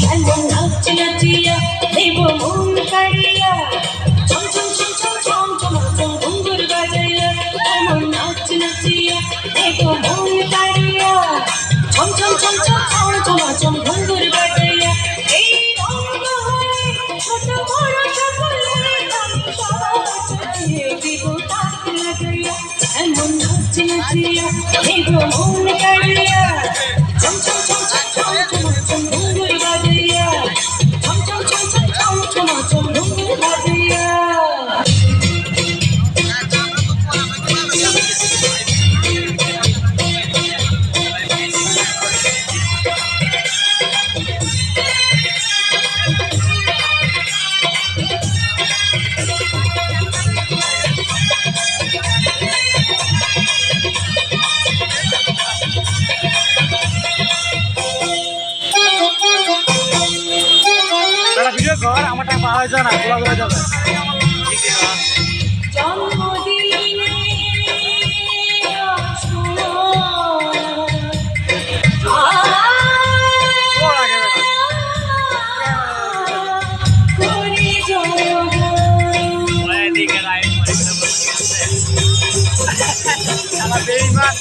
এমন নাচি নাচিয়া দেব মন কাড়িয়া ছম ছম ছম ছম ছম ছম ছম ঘুঙ্গুর বাজাইয়া এমন নাচি নাচিয়া দেব মন কাড়িয়া ছম ছম ছম ছম ছম ছম ছম ঘুঙ্গুর বাজাইয়া এই রঙ্গ হয়ে ছোট বড় সকলে সাজিয়ে দেব তাক লাগাইয়া এমন নাচি নাচিয়া দেব মন কাড়িয়া ছম ছম ছম ছম ছম ছম ছম ঘুঙ্গুর বাজাইয়া ছম ছম ছম ছম ছম ছম ছম ঘুঙ্গুর বাজাইয়া ভিডিও কর আমারটা পাওয়া যায় না গোলা গোলা যাবে জন্মদিনে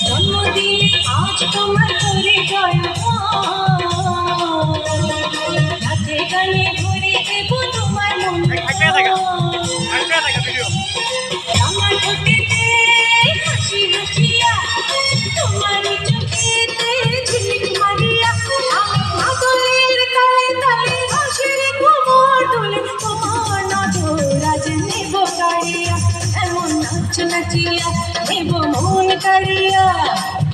জন্মদিনে আজ তোমার করে জয় নাচে গানে ঘুরে দেব তোমার মন আমার ঠোঁটেতে হাসি হাসিয়া তোমার চোখেতে ঝিলিক মারিয়া আমি পাগলের তালে তালে হাসির কোমর তুলে তোমার নজর আজ নেব কাড়িয়া এমন নাচ নাচিয়া নেব মন কাড়িয়া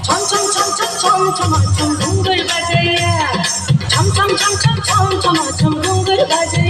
ছম ছম ছম ছম ছম ছম ছম ঘুঙ্গুর বাজাইয়া ছম ছম ছম ছম ছম ছম ছম ঘুঙ্গুর বাজাইয়া